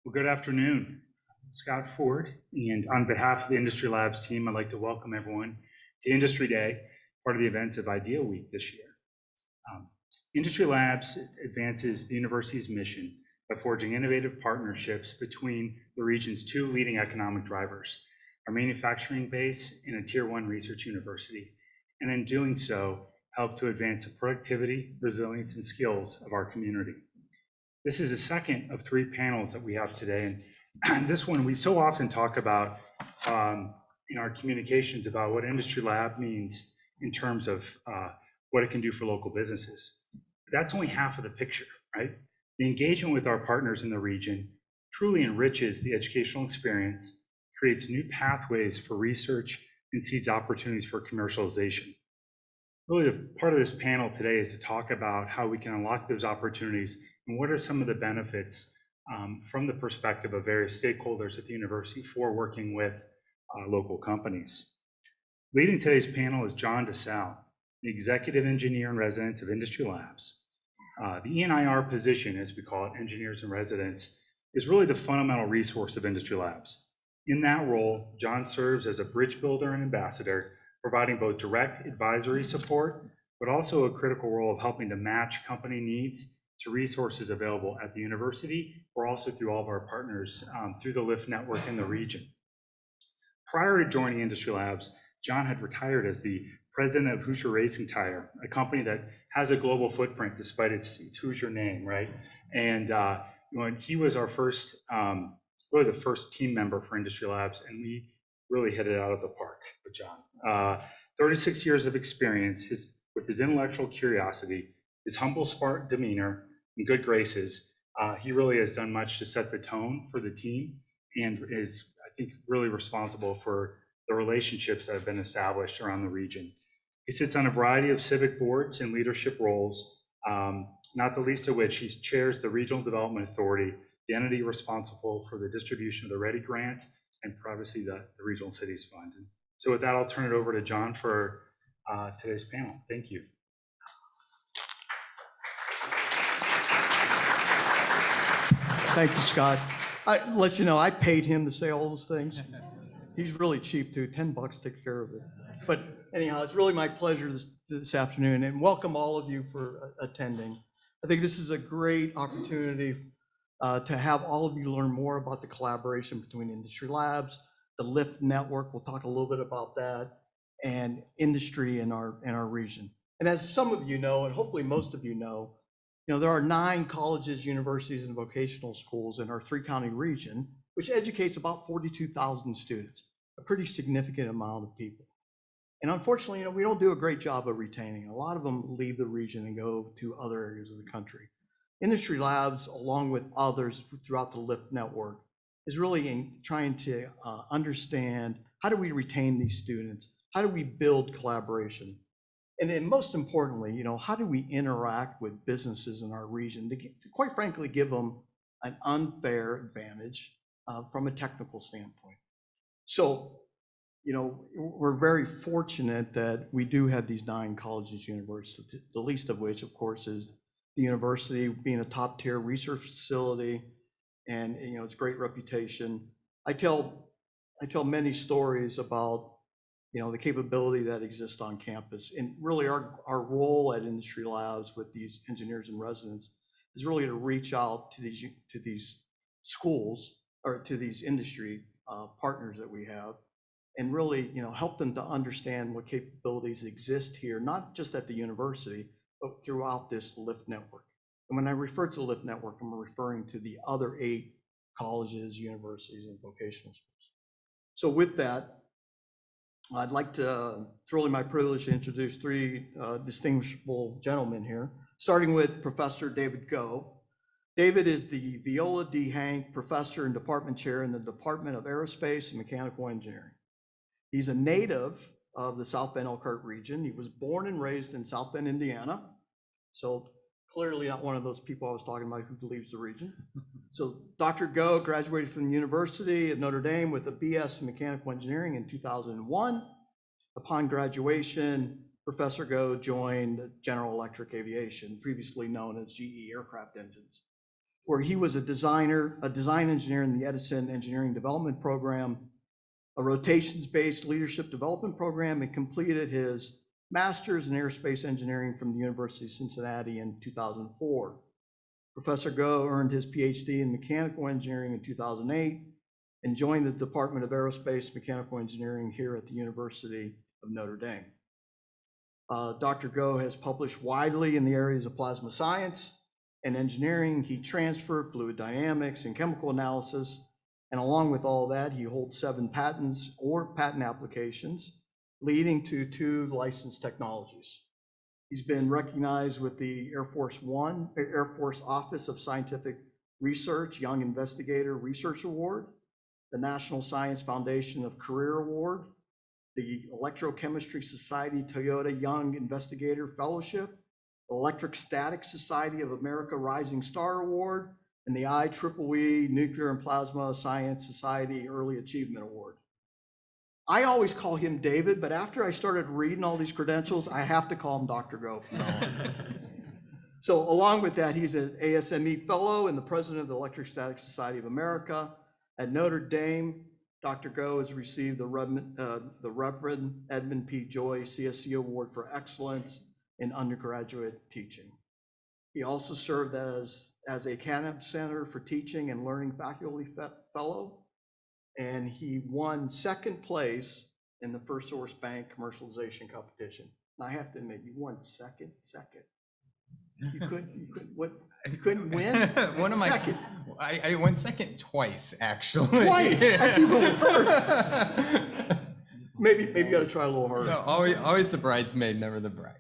Well, good afternoon. I'm Scott Ford, and on behalf of the Industry Labs team, I'd like to welcome everyone to Industry Day, part of the events of Idea Week this year. Industry Labs advances the university's mission by forging innovative partnerships between the region's two leading economic drivers, our manufacturing base and a Tier 1 research university, and in doing so, help to advance the productivity, resilience, and skills of our community. This is the second of three panels that we have today. And this one, we so often talk about in our communications about what Industry Lab means in terms of what it can do for local businesses. But that's only half of the picture, right? The engagement with our partners in the region truly enriches the educational experience, creates new pathways for research, and seeds opportunities for commercialization. Really, the part of this panel today is to talk about how we can unlock those opportunities and what are some of the benefits from the perspective of various stakeholders at the university for working with local companies. Leading today's panel is John DeSalle, the Executive Engineer in Residence of Industry Labs. The ENIR position, as we call it, Engineers in Residence, is really the fundamental resource of Industry Labs. In that role, John serves as a bridge builder and ambassador, providing both direct advisory support, but also a critical role of helping to match company needs to resources available at the university, or also through all of our partners through the LIFT network in the region. Prior to joining Industry Labs, John had retired as the president of Hoosier Racing Tire, a company that has a global footprint despite its Hoosier name, right? And when he was our first, really the first team member for Industry Labs, and we really hit it out of the park with John. 36 years of experience with his intellectual curiosity, his humble, smart demeanor, and good graces. He really has done much to set the tone for the team and is, I think, really responsible for the relationships that have been established around the region. He sits on a variety of civic boards and leadership roles, not the least of which he chairs the Regional Development Authority, the entity responsible for the distribution of the READY grant and obviously the Regional Cities Fund. And so with that, I'll turn it over to John for today's panel. Thank you. Thank you, Scott. I let you know, I paid him to say all those things. He's really cheap too, $10 takes care of it. But anyhow, it's really my pleasure this afternoon, and welcome all of you for attending. I think this is a great opportunity to have all of you learn more about the collaboration between Industry Labs, the LIFT network, we'll talk a little bit about that, and industry in our region. And as some of you know, and hopefully most of you know, there are 9 colleges, universities, and vocational schools in our 3-county region, which educates about 42,000 students, a pretty significant amount of people. And unfortunately, we don't do a great job of retaining. A lot of them leave the region and go to other areas of the country. Industry Labs, along with others throughout the LIFT network, is really trying to understand how do we retain these students? How do we build collaboration? And then most importantly, how do we interact with businesses in our region to quite frankly, give them an unfair advantage from a technical standpoint? So, we're very fortunate that we do have these 9 colleges, universities, the least of which, of course, is the university being a top-tier research facility, and its great reputation. I tell many stories about the capability that exists on campus, and really our role at Industry Labs with these engineers in residence is really to reach out to these schools or to these industry partners that we have, and really help them to understand what capabilities exist here, not just at the university, but throughout this LIFT network. And when I refer to the LIFT network, I'm referring to the other 8 colleges, universities, and vocational schools. So with that, I'd like to, it's really my privilege to introduce 3 distinguishable gentlemen here, starting with Professor David Go. David is the Viola D. Hank Professor and Department Chair in the Department of Aerospace and Mechanical Engineering. He's a native of the South Bend-Elkhart region. He was born and raised in South Bend, Indiana. So clearly not one of those people I was talking about who leaves the region. So Dr. Go graduated from the University of Notre Dame with a BS in Mechanical Engineering in 2001. Upon graduation, Professor Go joined General Electric Aviation, previously known as GE Aircraft Engines. where he was a design engineer in the Edison Engineering Development Program, a rotations-based leadership development program, and completed his master's in aerospace engineering from the University of Cincinnati in 2004. Professor Go earned his PhD in mechanical engineering in 2008 and joined the Department of Aerospace Mechanical Engineering here at the University of Notre Dame. Dr. Go has published widely in the areas of plasma science and engineering, heat transfer, fluid dynamics, and chemical analysis. And along with all that, he holds 7 patents or patent applications, leading to 2 licensed technologies. He's been recognized with the Air Force Office of Scientific Research Young Investigator Research Award, the National Science Foundation of Career Award, the Electrochemistry Society Toyota Young Investigator Fellowship, Electric Static Society of America Rising Star Award, and the IEEE Nuclear and Plasma Science Society Early Achievement Award. I always call him David, but after I started reading all these credentials, I have to call him Dr. Go. So along with that, he's an ASME Fellow and the President of the Electric Static Society of America. At Notre Dame, Dr. Go has received the Reverend Edmund P. Joy CSC Award for Excellence in Undergraduate Teaching. He also served as a Canada Center for Teaching and Learning Faculty Fellow, and he won 2nd place in the First Source Bank commercialization competition. And I have to admit, you won second. You couldn't win? One of my Second. I won second twice, actually. Twice? That's even worse. Maybe you got to try a little harder. So always the bridesmaid, never the bride.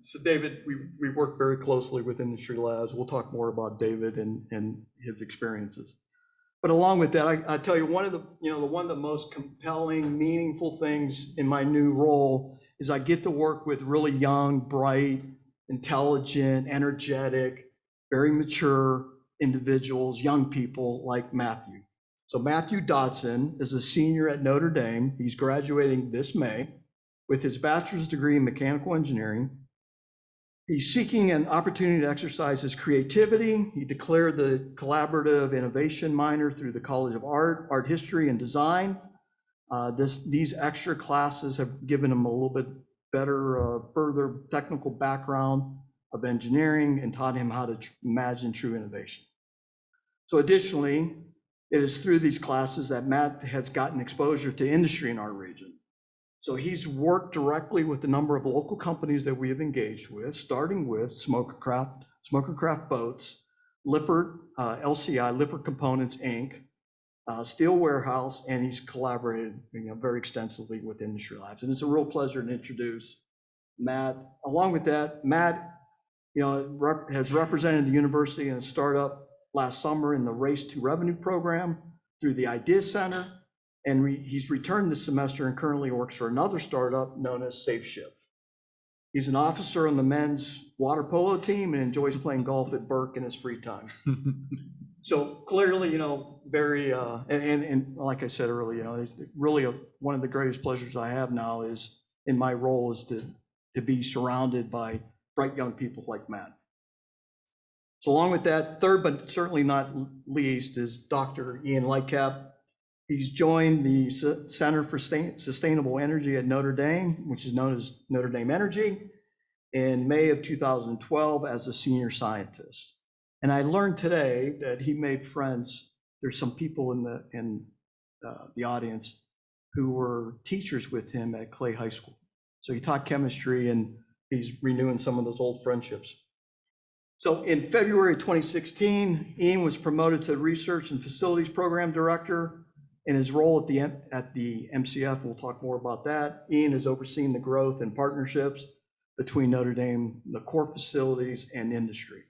So David, we work very closely with Industry Labs. We'll talk more about David and his experiences. But along with that, I tell you, one of the most compelling, meaningful things in my new role is I get to work with really young, bright, intelligent, energetic, very mature individuals, young people like Matthew. So Matthew Dotson is a senior at Notre Dame. He's graduating this May with his bachelor's degree in mechanical engineering. He's seeking an opportunity to exercise his creativity. He declared the collaborative innovation minor through the College of Art History and Design. These extra classes have given him a little bit better, further technical background of engineering and taught him how to imagine true innovation. So additionally, it is through these classes that Matt has gotten exposure to industry in our region. So he's worked directly with a number of local companies that we have engaged with, starting with Smokercraft Boats, Lippert, LCI, Lippert Components, Inc., Steel Warehouse, and he's collaborated very extensively with Industry Labs. And it's a real pleasure to introduce Matt. Along with that, Matt has represented the university in a startup last summer in the Race to Revenue program through the Idea Center. And he's returned this semester and currently works for another startup known as SafeShip. He's an officer on the men's water polo team and enjoys playing golf at Burke in his free time. So clearly, very, and like I said earlier, really one of the greatest pleasures I have now is in my role is to be surrounded by bright young people like Matt. So along with that, third but certainly not least is Dr. Ian Lightcap. He's joined the Center for Sustainable Energy at Notre Dame, which is known as Notre Dame Energy, in May of 2012 as a senior scientist. And I learned today that he made friends. There's some people in the audience who were teachers with him at Clay High School. So he taught chemistry and he's renewing some of those old friendships. So in February 2016, Ian was promoted to Research and Facilities Program Director. In his role at the MCF, we'll talk more about that. Ian has overseen the growth and partnerships between Notre Dame, the core facilities, and industry.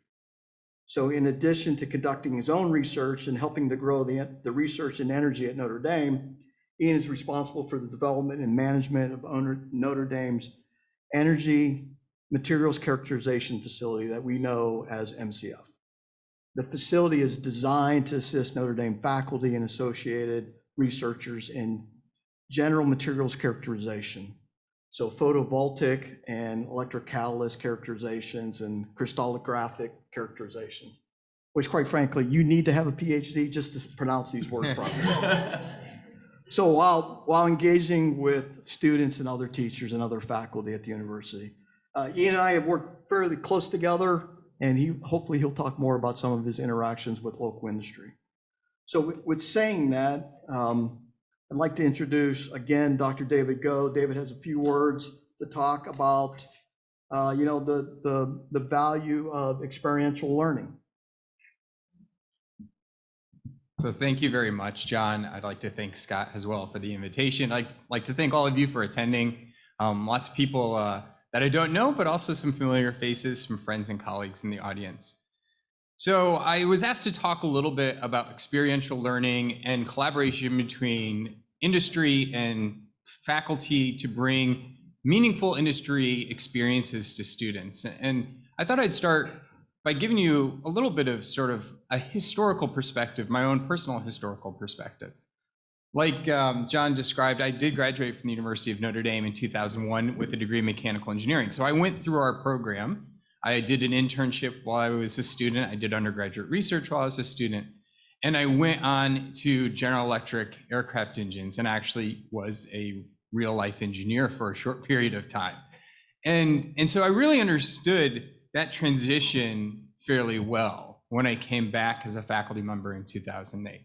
So in addition to conducting his own research and helping to grow the research in energy at Notre Dame, Ian is responsible for the development and management of Notre Dame's Energy Materials Characterization Facility that we know as MCF. The facility is designed to assist Notre Dame faculty and associated researchers in general materials characterization. So photovoltaic and electric catalyst characterizations and crystallographic characterizations, which quite frankly, you need to have a PhD just to pronounce these words properly. So while engaging with students and other teachers and other faculty at the university, Ian and I have worked fairly close together, and hopefully he'll talk more about some of his interactions with local industry. So with saying that, I'd like to introduce again Dr. David Go. David has a few words to talk about, the value of experiential learning. So thank you very much, John. I'd like to thank Scott as well for the invitation. I'd like to thank all of you for attending. Lots of people that I don't know, but also some familiar faces, some friends and colleagues in the audience. So I was asked to talk a little bit about experiential learning and collaboration between industry and faculty to bring meaningful industry experiences to students. And I thought I'd start by giving you a little bit of sort of a historical perspective, my own personal historical perspective. Like John described, I did graduate from the University of Notre Dame in 2001 with a degree in mechanical engineering. So I went through our program. I did an internship while I was a student. I did undergraduate research while I was a student. And I went on to General Electric aircraft engines and actually was a real life engineer for a short period of time. And so I really understood that transition fairly well when I came back as a faculty member in 2008.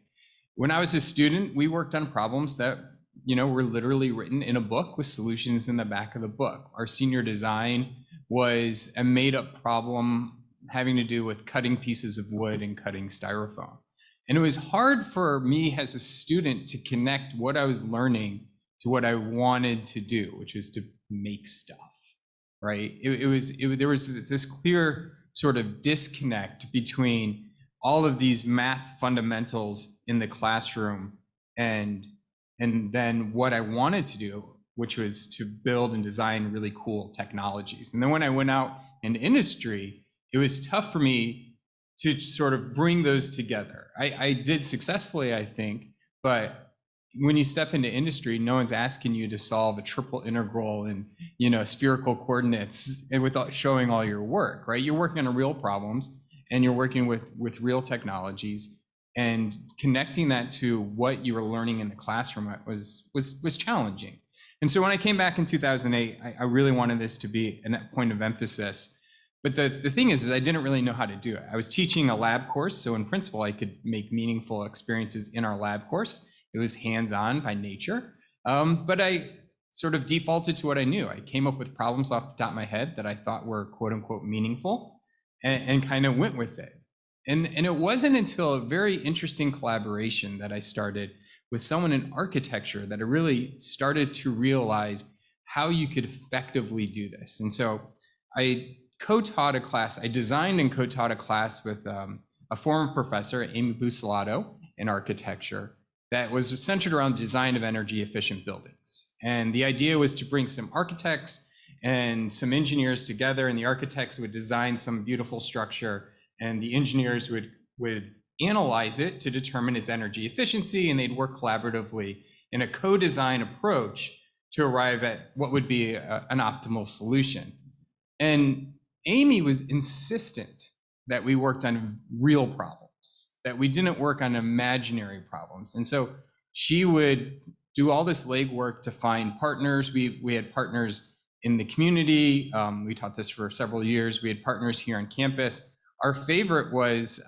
When I was a student, we worked on problems that, were literally written in a book with solutions in the back of the book. Our senior design was a made-up problem having to do with cutting pieces of wood and cutting styrofoam. And it was hard for me as a student to connect what I was learning to what I wanted to do, which was to make stuff. Right? There was this clear sort of disconnect between all of these math fundamentals in the classroom and then what I wanted to do, which was to build and design really cool technologies. And then when I went out into industry, it was tough for me to sort of bring those together. I did successfully, I think, but when you step into industry, no one's asking you to solve a triple integral and spherical coordinates and without showing all your work, right? You're working on real problems and you're working with real technologies, and connecting that to what you were learning in the classroom was challenging. And so when I came back in 2008, I really wanted this to be a point of emphasis. But the thing is I didn't really know how to do it. I was teaching a lab course, so in principle, I could make meaningful experiences in our lab course. It was hands-on by nature, but I sort of defaulted to what I knew. I came up with problems off the top of my head that I thought were quote unquote meaningful and kind of went with it. And it wasn't until a very interesting collaboration that I started with someone in architecture that I really started to realize how you could effectively do this. And so I co-taught a class, I designed and co-taught a class with a former professor, Amy Bucelato, in architecture, that was centered around design of energy efficient buildings. And the idea was to bring some architects and some engineers together, and the architects would design some beautiful structure, and the engineers would analyze it to determine its energy efficiency, and they'd work collaboratively in a co-design approach to arrive at what would be an optimal solution. And Amy was insistent that we worked on real problems, that we didn't work on imaginary problems. And so she would do all this legwork to find partners. We had partners in the community. We taught this for several years. We had partners here on campus. Our favorite was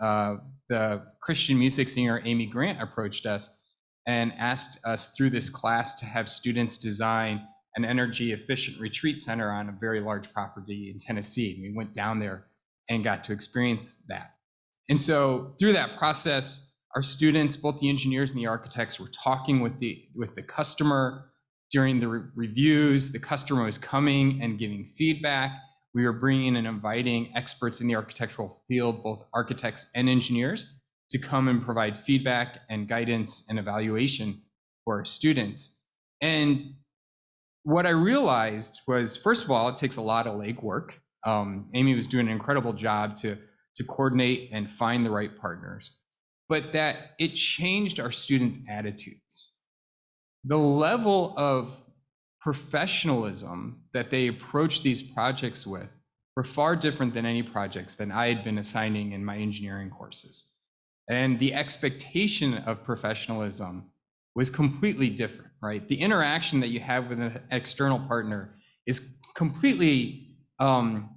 the Christian music singer Amy Grant approached us and asked us through this class to have students design an energy efficient retreat center on a very large property in Tennessee. We went down there and got to experience that. And so through that process, our students, both the engineers and the architects, were talking with the customer during the reviews. The customer was coming and giving feedback. We were bringing and inviting experts in the architectural field, both architects and engineers, to come and provide feedback and guidance and evaluation for our students. And what I realized was, first of all, it takes a lot of legwork. Amy was doing an incredible job to coordinate and find the right partners, but that it changed our students' attitudes. The level of professionalism that they approach these projects with were far different than any projects that I had been assigning in my engineering courses. And the expectation of professionalism was completely different, right? The interaction that you have with an external partner is completely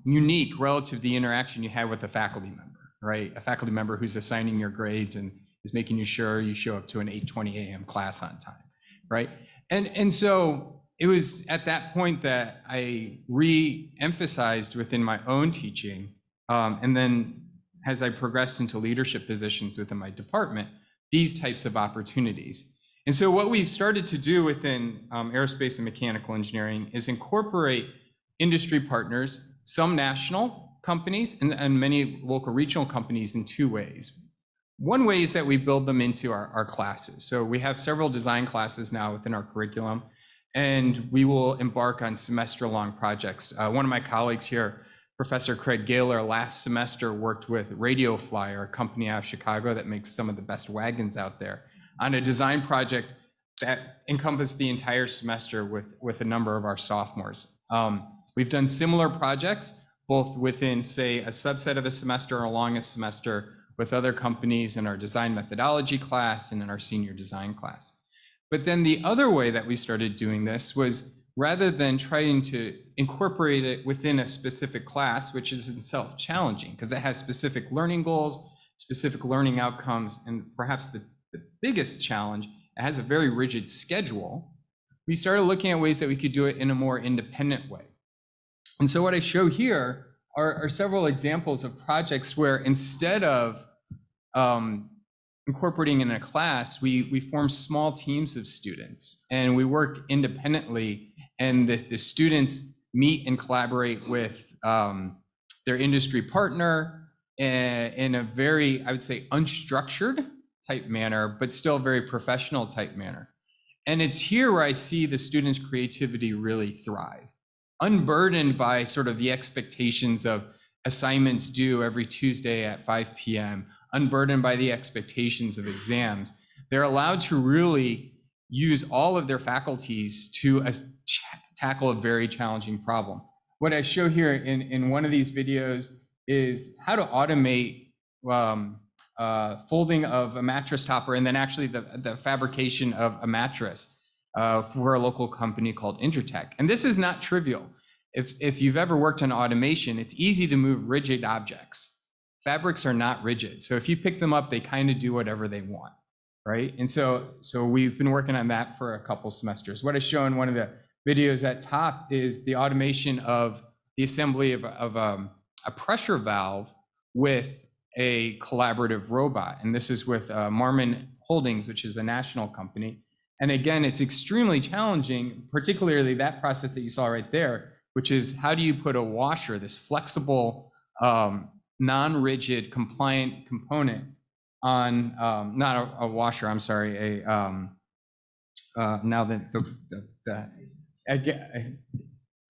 unique relative to the interaction you have with a faculty member, right? A faculty member who's assigning your grades and is making you sure you show up to an 8:20 a.m. class on time, right? And so it was at that point that I re-emphasized within my own teaching, and then as I progressed into leadership positions within my department, these types of opportunities. And so what we've started to do within aerospace and mechanical engineering is incorporate industry partners, some national companies and many local regional companies in two ways. One way is that we build them into our classes. So we have several design classes now within our curriculum, and we will embark on semester-long projects. One of my colleagues here, Professor Craig Gaylor, last semester worked with Radio Flyer, a company out of Chicago that makes some of the best wagons out there, on a design project that encompassed the entire semester with a number of our sophomores. We've done similar projects, both within, say, a subset of a semester or along a semester with other companies in our design methodology class and in our senior design class. But then the other way that we started doing this was, rather than trying to incorporate it within a specific class, which is itself challenging because it has specific learning goals, specific learning outcomes, and perhaps the biggest challenge, it has a very rigid schedule. We started looking at ways that we could do it in a more independent way. And so what I show here are several examples of projects where instead of incorporating in a class, we form small teams of students and we work independently, and the students meet and collaborate with their industry partner in a very, I would say, unstructured type manner, but still very professional type manner. And it's here where I see the students' creativity really thrive, unburdened by sort of the expectations of assignments due every Tuesday at 5 p.m., unburdened by the expectations of exams. They're allowed to really use all of their faculties to tackle a very challenging problem. What I show here in one of these videos is how to automate folding of a mattress topper, and then actually the fabrication of a mattress for a local company called Intertech. And this is not trivial. If you've ever worked on automation, it's easy to move rigid objects. Fabrics are not rigid. So if you pick them up, they kind of do whatever they want, right? And so we've been working on that for a couple semesters. What I show in one of the videos at top is the automation of the assembly of a pressure valve with a collaborative robot. And this is with Marmon Holdings, which is a national company. And again, it's extremely challenging, particularly that process that you saw right there, which is how do you put a washer, this flexible, non-rigid compliant component on, not a washer, I'm sorry, a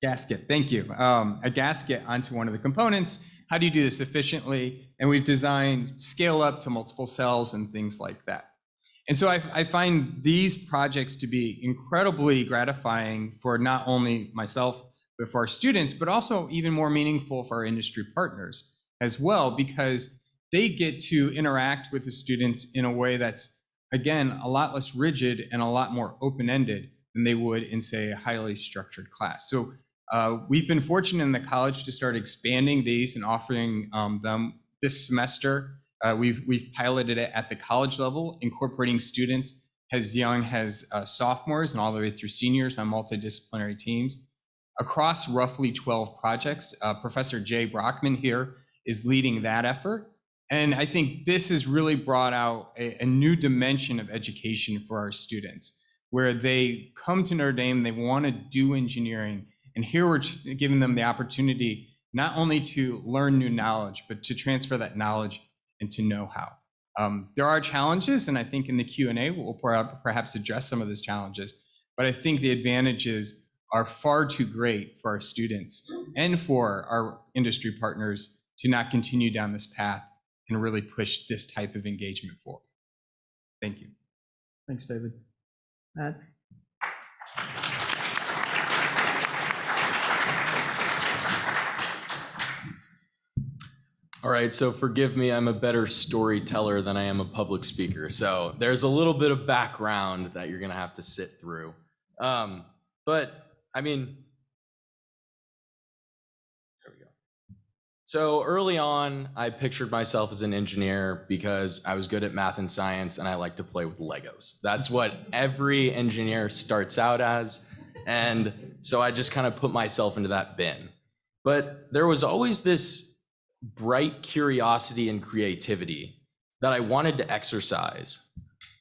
gasket, thank you. A gasket onto one of the components. How do you do this efficiently? And we've designed scale up to multiple cells and things like that. And so I find these projects to be incredibly gratifying for not only myself, but for our students, but also even more meaningful for our industry partners as well, because they get to interact with the students in a way that's, again, a lot less rigid and a lot more open-ended than they would in, say, a highly structured class. So we've been fortunate in the college to start expanding these and offering them this semester. We've piloted it at the college level, incorporating students as young as sophomores and all the way through seniors on multidisciplinary teams across roughly 12 projects. Professor Jay Brockman here is leading that effort. And I think this has really brought out a new dimension of education for our students, where they come to Notre Dame, they want to do engineering, and here we're giving them the opportunity not only to learn new knowledge, but to transfer that knowledge into know-how. There are challenges, and I think in the Q&A we'll perhaps address some of those challenges, but I think the advantages are far too great for our students and for our industry partners to not continue down this path and really push this type of engagement forward. Thank you. Thanks, David. Matt? All right, so forgive me, I'm a better storyteller than I am a public speaker. So there's a little bit of background that you're gonna have to sit through. But I mean, there we go. So early on, I pictured myself as an engineer because I was good at math and science and I like to play with Legos. That's what every engineer starts out as. And so I just kind of put myself into that bin. But there was always this bright curiosity and creativity that I wanted to exercise.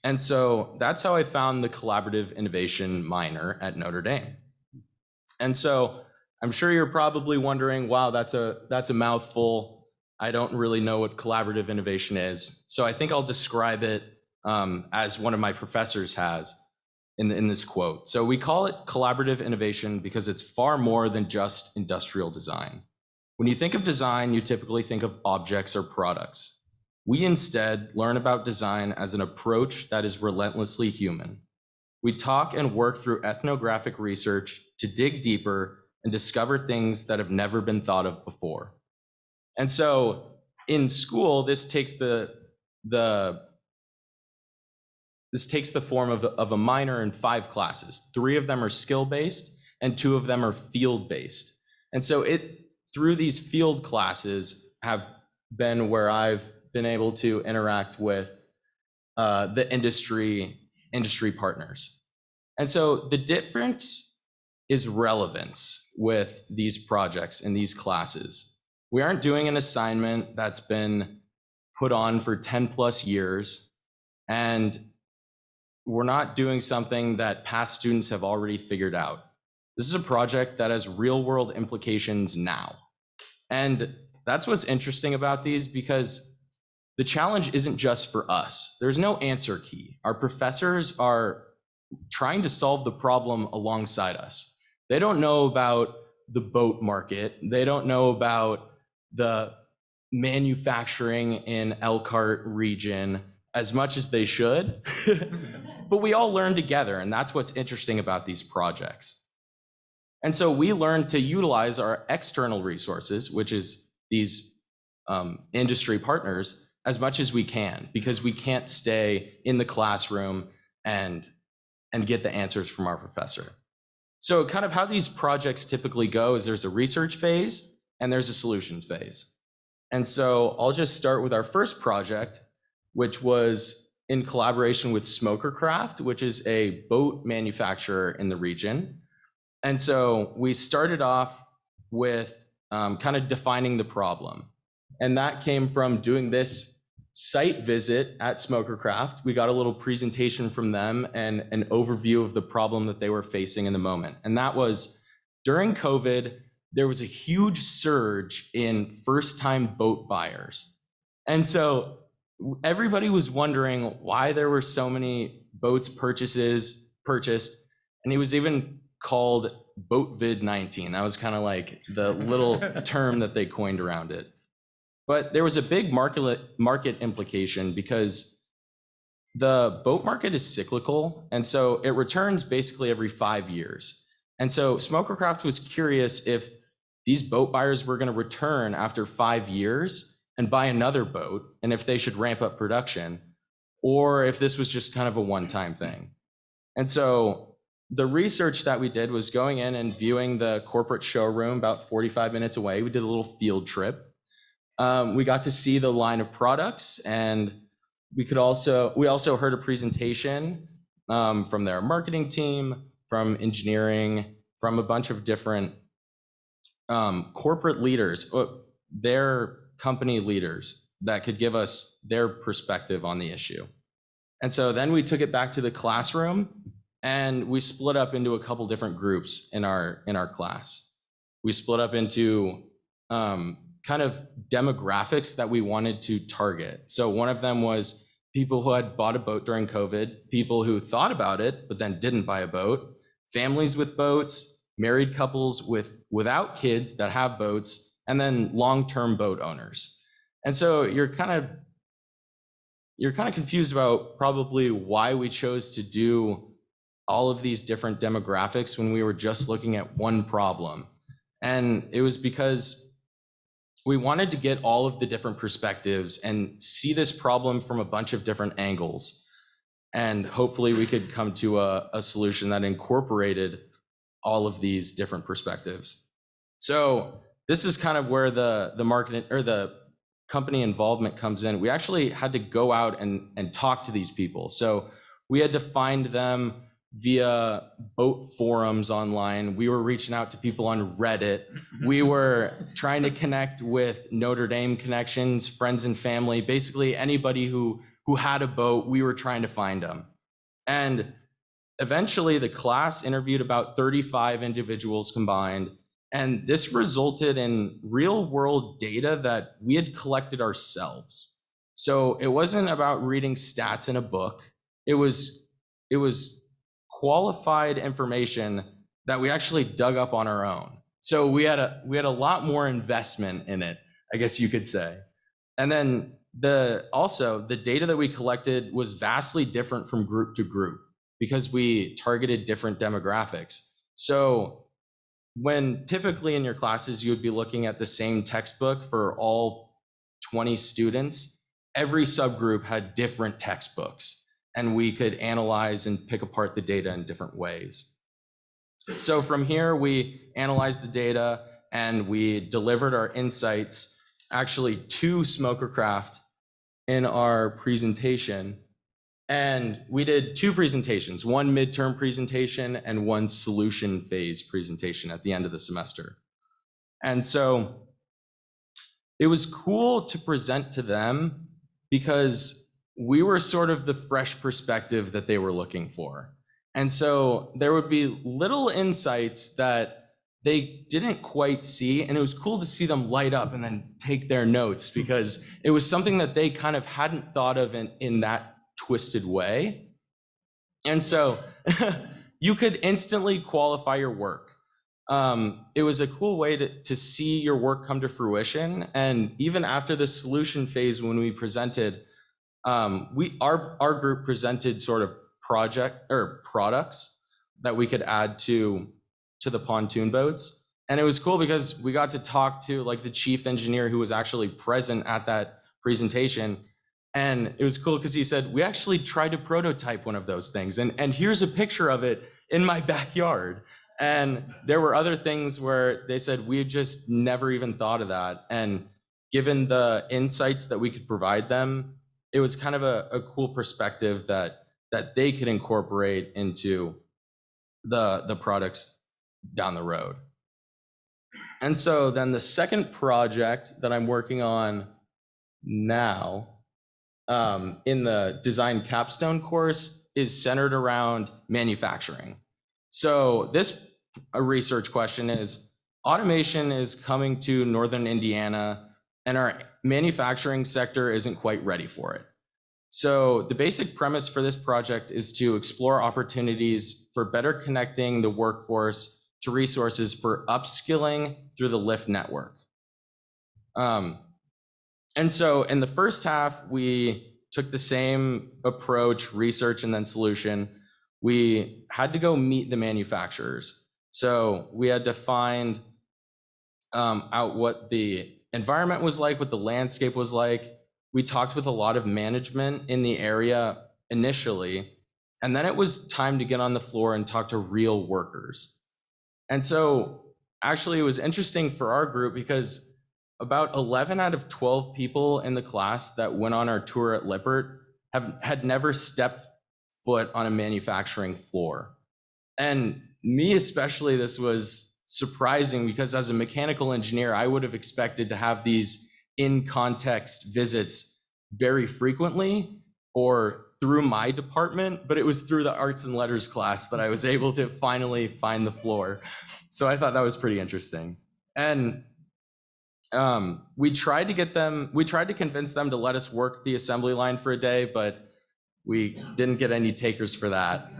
And so that's how I found the collaborative innovation minor at Notre Dame. And so I'm sure you're probably wondering, wow, that's a mouthful. I don't really know what collaborative innovation is. So I think I'll describe it as one of my professors has in this quote. So we call it collaborative innovation because it's far more than just industrial design. When you think of design, you typically think of objects or products. We instead learn about design as an approach that is relentlessly human. We talk and work through ethnographic research to dig deeper and discover things that have never been thought of before. And so in school, this takes the form of a minor in 5 classes. 3 of them are skill-based and 2 of them are field-based. And so through these field classes have been where I've been able to interact with the industry partners. And so the difference is relevance with these projects in these classes. We aren't doing an assignment that's been put on for 10 plus years, and we're not doing something that past students have already figured out. This is a project that has real world implications now. And that's what's interesting about these, because the challenge isn't just for us. There's no answer key. Our professors are trying to solve the problem alongside us. They don't know about the boat market. They don't know about the manufacturing in Elkhart region as much as they should, but we all learn together, and that's what's interesting about these projects. And so we learn to utilize our external resources, which is these industry partners, as much as we can, because we can't stay in the classroom and get the answers from our professor. So kind of how these projects typically go is there's a research phase and there's a solutions phase. And so I'll just start with our first project, which was in collaboration with Smokercraft, which is a boat manufacturer in the region. And so we started off with kind of defining the problem. And that came from doing this site visit at Smokercraft. We got a little presentation from them and an overview of the problem that they were facing in the moment. And that was during COVID, there was a huge surge in first-time boat buyers. And so everybody was wondering why there were so many boats purchased. And it was even called BoatVid-19. That was kind of like the little term that they coined around it. But there was a big market implication because the boat market is cyclical, and so it returns basically every 5 years. And so Smokercraft was curious if these boat buyers were going to return after 5 years and buy another boat, and if they should ramp up production, or if this was just kind of a one-time thing. And so the research that we did was going in and viewing the corporate showroom about 45 minutes away. We did a little field trip. We got to see the line of products, and we also heard a presentation from their marketing team, from engineering, from a bunch of different corporate leaders, their company leaders that could give us their perspective on the issue. And so then we took it back to the classroom, and we split up into a couple different groups in our class. We split up into kind of demographics that we wanted to target. So one of them was people who had bought a boat during COVID, people who thought about it but then didn't buy a boat, families with boats, married couples without kids that have boats, and then long-term boat owners. And so you're kind of confused about probably why we chose to do all of these different demographics when we were just looking at one problem. And it was because we wanted to get all of the different perspectives and see this problem from a bunch of different angles. And hopefully we could come to a solution that incorporated all of these different perspectives. So this is kind of where the marketing or the company involvement comes in. We actually had to go out and talk to these people. So we had to find them via boat forums online. We were reaching out to people on Reddit. We were trying to connect with Notre Dame connections, friends and family, basically anybody who had a boat, we were trying to find them. And eventually the class interviewed about 35 individuals combined. And this resulted in real world data that we had collected ourselves. So it wasn't about reading stats in a book. It was qualified information that we actually dug up on our own. So we had a lot more investment in it, I guess you could say. And then the data that we collected was vastly different from group to group because we targeted different demographics. So when typically in your classes, you would be looking at the same textbook for all 20 students, every subgroup had different textbooks, and we could analyze and pick apart the data in different ways. So from here, we analyzed the data and we delivered our insights actually to Smokercraft in our presentation. And we did two presentations, one midterm presentation and one solution phase presentation at the end of the semester. And so it was cool to present to them because we were sort of the fresh perspective that they were looking for. And so there would be little insights that they didn't quite see, and it was cool to see them light up and then take their notes because it was something that they kind of hadn't thought of in that twisted way. And so you could instantly qualify your work. It was a cool way to see your work come to fruition. And even after the solution phase, when we presented, our group presented sort of products that we could add to the pontoon boats. And it was cool because we got to talk to like the chief engineer who was actually present at that presentation. And it was cool because he said, we actually tried to prototype one of those things. And here's a picture of it in my backyard. And there were other things where they said, we just never even thought of that. And given the insights that we could provide them, it was kind of a cool perspective that they could incorporate into the products down the road. And so then the second project that I'm working on now in the design capstone course is centered around manufacturing. So this research question is, automation is coming to Northern Indiana and our manufacturing sector isn't quite ready for it. So the basic premise for this project is to explore opportunities for better connecting the workforce to resources for upskilling through the LIFT network. And so in the first half, we took the same approach, research and then solution. We had to go meet the manufacturers. So we had to find out what the environment was like, what the landscape was like. We talked with a lot of management in the area initially, and then it was time to get on the floor and talk to real workers. And so actually it was interesting for our group because about 11 out of 12 people in the class that went on our tour at Lippert had never stepped foot on a manufacturing floor. And me especially, this was surprising because as a mechanical engineer, I would have expected to have these in-context visits very frequently or through my department, but it was through the arts and letters class that I was able to finally find the floor. So I thought that was pretty interesting. And we tried to convince them to let us work the assembly line for a day, but we didn't get any takers for that.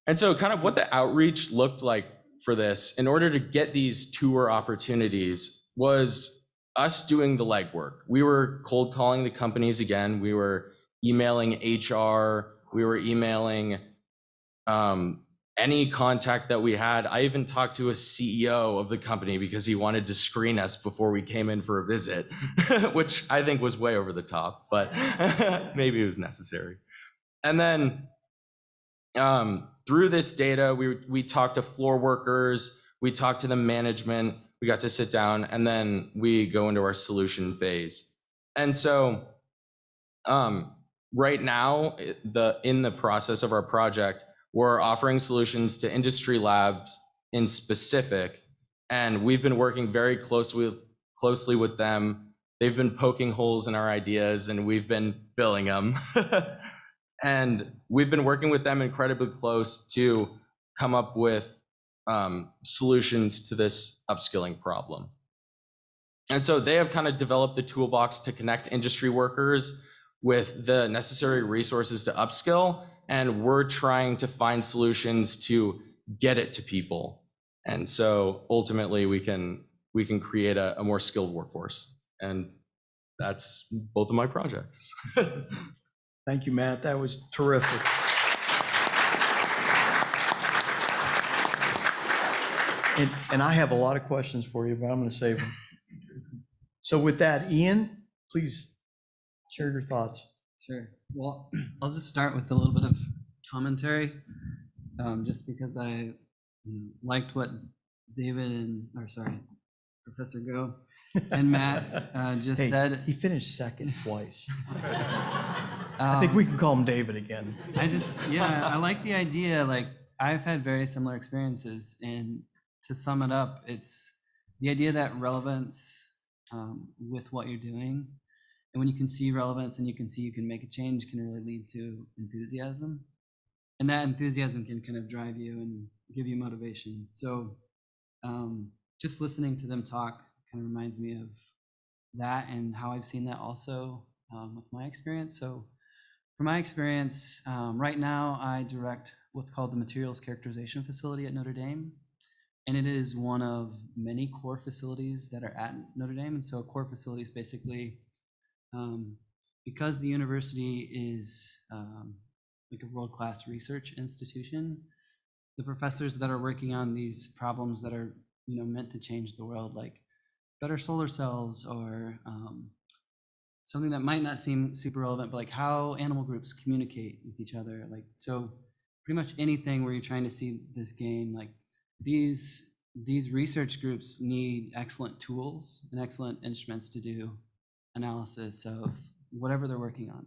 And so kind of what the outreach looked like for this, in order to get these tour opportunities, was us doing the legwork. We were cold calling the companies again. We were emailing HR. We were emailing any contact that we had. I even talked to a CEO of the company because he wanted to screen us before we came in for a visit, which I think was way over the top, but maybe it was necessary. And then through this data, we talked to floor workers, we talked to the management, we got to sit down, and then we go into our solution phase. And so right now, in the process of our project, we're offering solutions to industry labs in specific, and we've been working very closely with them. They've been poking holes in our ideas, and we've been filling them. And we've been working with them incredibly close to come up with solutions to this upskilling problem. And so they have kind of developed the toolbox to connect industry workers with the necessary resources to upskill, and we're trying to find solutions to get it to people. And so ultimately we can create a more skilled workforce. And that's both of my projects. Thank you, Matt. That was terrific. And I have a lot of questions for you, but I'm going to save them. So with that, Ian, please share your thoughts. Sure. Well, I'll just start with a little bit of commentary, just because I liked what Professor Go and Matt just Hey, said. he finished second twice. I think we can call him David again. I like the idea. Like, I've had very similar experiences, and to sum it up, it's the idea that relevance with what you're doing, and when you can see relevance and you can see you can make a change, can really lead to enthusiasm, and that enthusiasm can kind of drive you and give you motivation. So just listening to them talk kind of reminds me of that and how I've seen that also with my experience. So from my experience, right now I direct what's called the Materials Characterization Facility at Notre Dame. And it is one of many core facilities that are at Notre Dame. And so a core facility is basically, because the university is like a world-class research institution, the professors that are working on these problems that are meant to change the world, like better solar cells or something that might not seem super relevant, but like how animal groups communicate with each other. Like, so pretty much anything where you're trying to see this gain, like these research groups need excellent tools and excellent instruments to do analysis of whatever they're working on.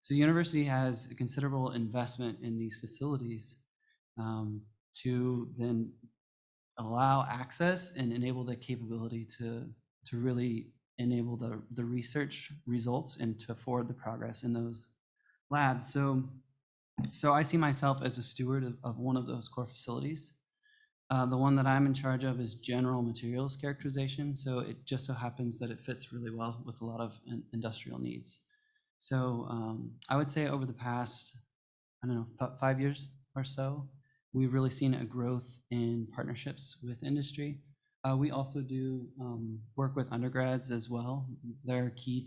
So the university has a considerable investment in these facilities to then allow access and enable the capability to really enable the research results and to forward the progress in those labs. So I see myself as a steward of one of those core facilities. The one that I'm in charge of is general materials characterization. So it just so happens that it fits really well with a lot of industrial needs. So I would say over the past, 5 years or so, we've really seen a growth in partnerships with industry. We also do work with undergrads as well. They're key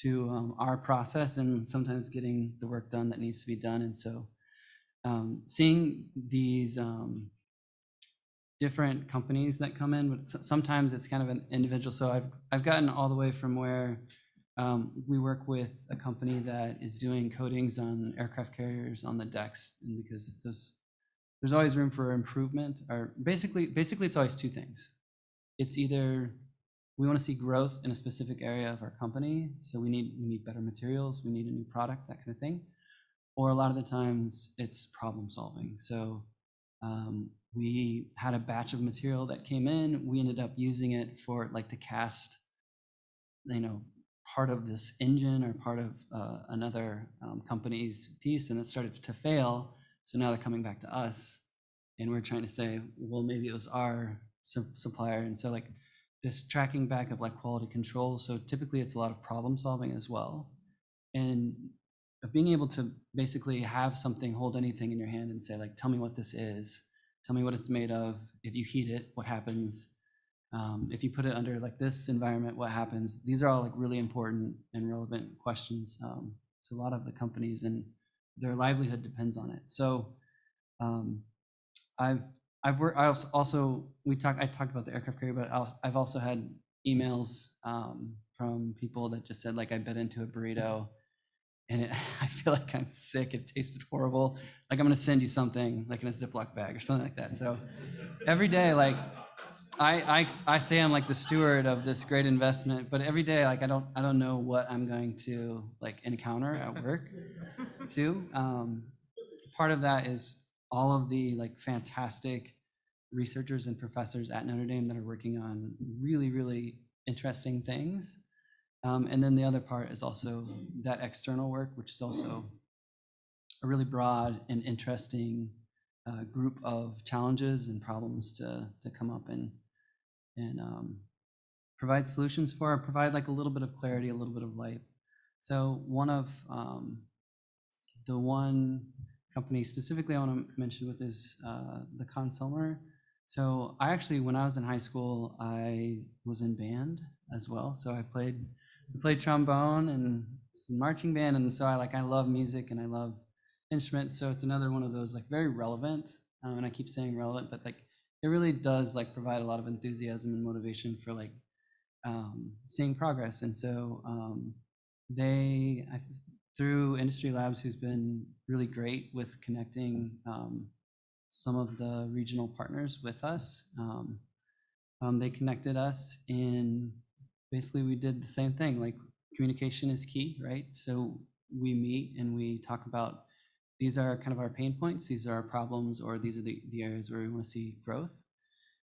to our process and sometimes getting the work done that needs to be done. And so seeing these different companies that come in, but sometimes it's kind of an individual. So I've gotten all the way from where we work with a company that is doing coatings on aircraft carriers on the decks, and because there's always room for improvement, or basically it's always two things. It's either we want to see growth in a specific area of our company, so we need better materials, we need a new product, that kind of thing, or a lot of the times it's problem solving. So we had a batch of material that came in, we ended up using it for like to cast part of this engine or part of another company's piece, and it started to fail. So now they're coming back to us and we're trying to say, well, maybe it was our supplier. And so like this tracking back of like quality control. So typically it's a lot of problem solving as well. And being able to basically have something, hold anything in your hand and say like, tell me what this is, tell me what it's made of. If you heat it, what happens? If you put it under like this environment, what happens? These are all like really important and relevant questions to a lot of the companies, and their livelihood depends on it. So Um, I've worked, I talked about the aircraft carrier, but I've also had emails from people that just said, like, I bit into a burrito and I feel like I'm sick. It tasted horrible. Like, I'm going to send you something like in a Ziploc bag or something like that. So every day, like, I say I'm like the steward of this great investment, but every day, like, I don't know what I'm going to like encounter at work too. Part of that is all of the like fantastic researchers and professors at Notre Dame that are working on really, really interesting things. And then the other part is also that external work, which is also a really broad and interesting group of challenges and problems to come up and provide solutions for, provide like a little bit of clarity, a little bit of light. So one of the one company specifically I want to mention with is the Consumer. So I actually, when I was in high school, I was in band as well. So I played trombone and marching band, and so I love music and I love instruments. So it's another one of those like very relevant, and I keep saying relevant, but like it really does like provide a lot of enthusiasm and motivation for like seeing progress. And so through Industry Labs, who's been really great with connecting some of the regional partners with us, they connected us, and basically we did the same thing. Like, communication is key, right? So we meet and we talk about, these are kind of our pain points, these are our problems, or these are the areas where we want to see growth.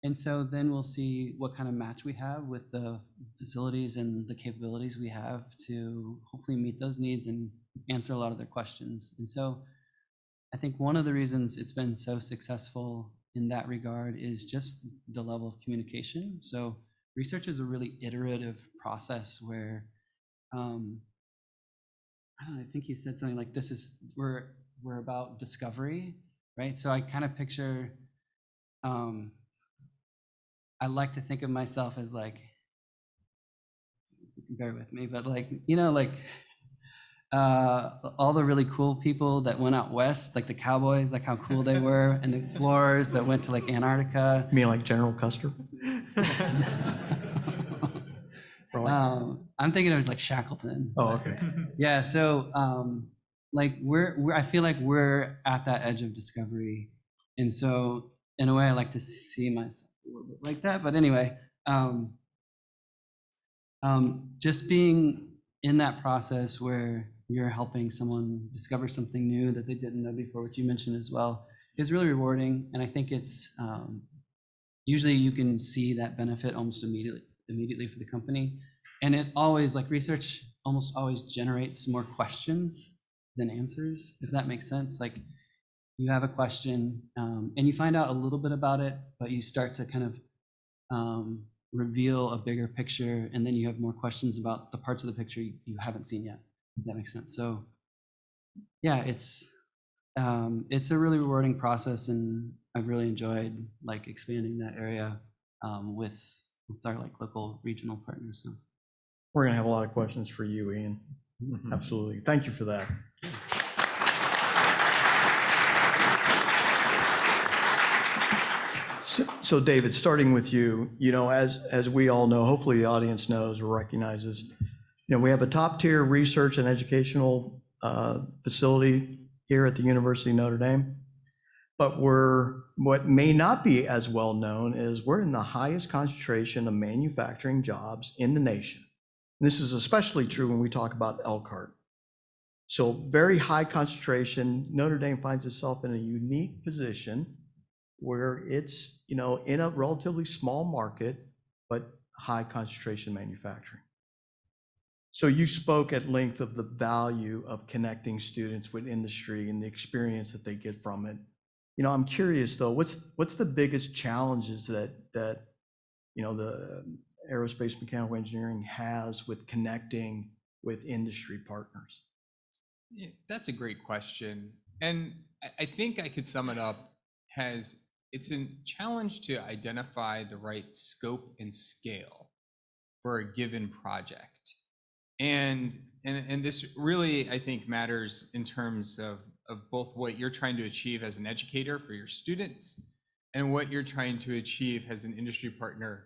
And so then we'll see what kind of match we have with the facilities and the capabilities we have to hopefully meet those needs and answer a lot of their questions. And so I think one of the reasons it's been so successful in that regard is just the level of communication. So research is a really iterative process where I don't know, I think you said something like we're about discovery, right? So I kind of picture I like to think of myself as like, bear with me, but like, like all the really cool people that went out west, like the cowboys, like how cool they were, and the explorers that went to like Antarctica. You mean like General Custer? I'm thinking of like Shackleton. Oh, okay. Yeah, so like I feel like we're at that edge of discovery, and so in a way I like to see myself a little bit like that. But anyway, just being in that process where you're helping someone discover something new that they didn't know before, which you mentioned as well, is really rewarding. And I think it's usually you can see that benefit almost immediately for the company. And it always, like, research almost always generates more questions than answers, if that makes sense. Like, you have a question and you find out a little bit about it, but you start to kind of reveal a bigger picture, and then you have more questions about the parts of the picture you haven't seen yet, if that makes sense. So yeah, it's a really rewarding process, and I've really enjoyed like expanding that area with our like local regional partners. So We're going to have a lot of questions for you, Ian. Absolutely. Thank you for that. So David, starting with you, as we all know, hopefully the audience knows or recognizes, we have a top tier research and educational facility here at the University of Notre Dame. But what may not be as well known is we're in the highest concentration of manufacturing jobs in the nation. And this is especially true when we talk about Elkhart. So very high concentration. Notre Dame finds itself in a unique position where it's, in a relatively small market, but high concentration manufacturing. So you spoke at length of the value of connecting students with industry and the experience that they get from it. I'm curious though, what's the biggest challenges that the aerospace mechanical engineering has with connecting with industry partners? Yeah, that's a great question. And I think I could sum it up as it's a challenge to identify the right scope and scale for a given project. And this really, I think, matters in terms of both what you're trying to achieve as an educator for your students and what you're trying to achieve as an industry partner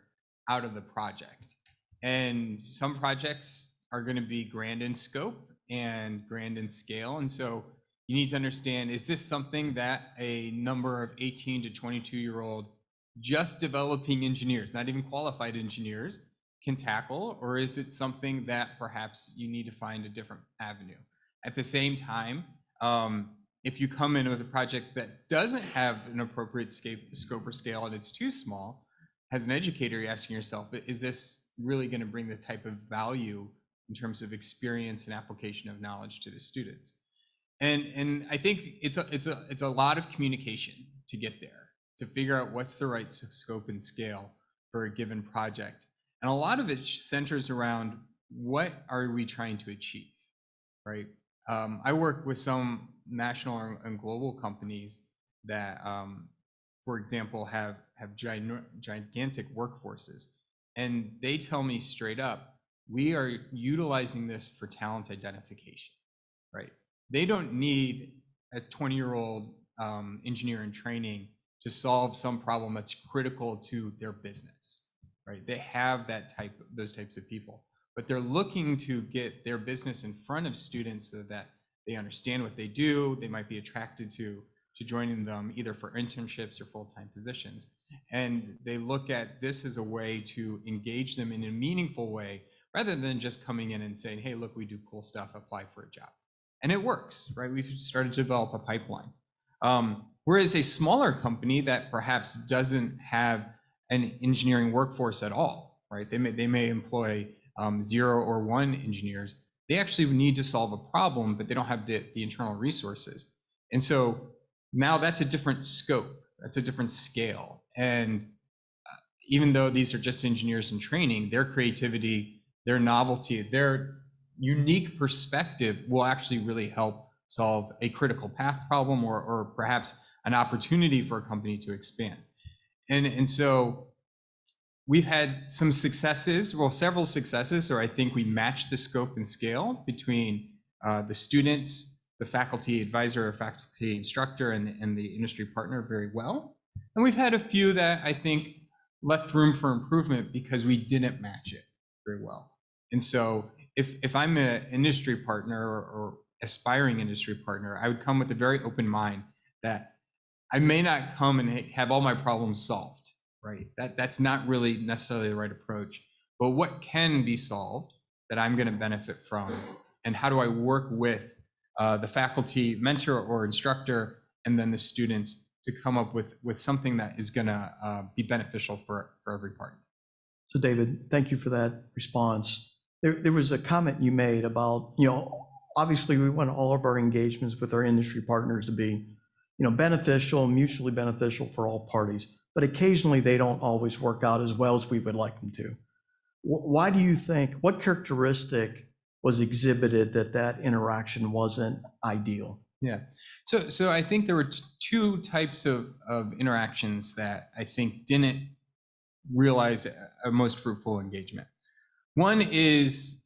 out of the project. And some projects are going to be grand in scope and grand in scale. And so you need to understand, is this something that a number of 18 to 22-year-old just developing engineers, not even qualified engineers, can tackle? Or is it something that perhaps you need to find a different avenue? At the same time, if you come in with a project that doesn't have an appropriate scope or scale and it's too small, as an educator, you're asking yourself, is this really going to bring the type of value in terms of experience and application of knowledge to the students? And I think it's a lot of communication to get there, to figure out what's the right scope and scale for a given project. And a lot of it centers around, what are we trying to achieve, right? I work with some national and global companies that, for example, have gigantic workforces. And they tell me straight up, we are utilizing this for talent identification, right? They don't need a 20-year-old engineer in training to solve some problem that's critical to their business, right? They have those types of people, but they're looking to get their business in front of students so that they understand what they do. They might be attracted to joining them either for internships or full-time positions. And they look at this as a way to engage them in a meaningful way, rather than just coming in and saying, hey, look, we do cool stuff, apply for a job. And it works, right? We've started to develop a pipeline. Whereas a smaller company that perhaps doesn't have an engineering workforce at all, right? They may employ 0 or 1 engineers. They actually need to solve a problem, but they don't have the internal resources. And so now that's a different scope, that's a different scale. And even though these are just engineers in training, their creativity, their novelty, their unique perspective will actually really help solve a critical path problem, or perhaps an opportunity for a company to expand. And so we've had some successes, well, several successes, or I think we matched the scope and scale between the students, the faculty advisor or faculty instructor, and the industry partner very well. And we've had a few that I think left room for improvement because we didn't match it very well. And so if I'm an industry partner or aspiring industry partner, I would come with a very open mind that I may not come and have all my problems solved, right? That's not really necessarily the right approach. But what can be solved that I'm going to benefit from, and how do I work with the faculty mentor or instructor, and then the students to come up with something that is going to be beneficial for every party. So David, thank you for that response. There was a comment you made about, obviously we want all of our engagements with our industry partners to be, beneficial, mutually beneficial for all parties, but occasionally they don't always work out as well as we would like them to. Why do you think, what characteristic was exhibited that interaction wasn't ideal? Yeah, so I think there were two types of interactions that I think didn't realize a most fruitful engagement. One is,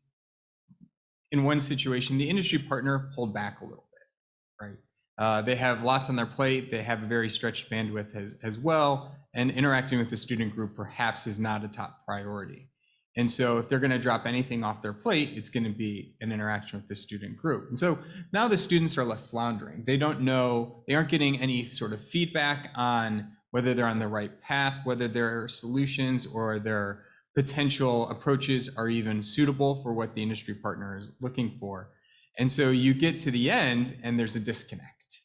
in one situation, the industry partner pulled back a little bit, right? They have lots on their plate. They have a very stretched bandwidth as well. And interacting with the student group perhaps is not a top priority. And so if they're going to drop anything off their plate, it's going to be an interaction with the student group. And so now the students are left floundering. They don't know, they aren't getting any sort of feedback on whether they're on the right path, whether their solutions or their potential approaches are even suitable for what the industry partner is looking for. And so you get to the end and there's a disconnect,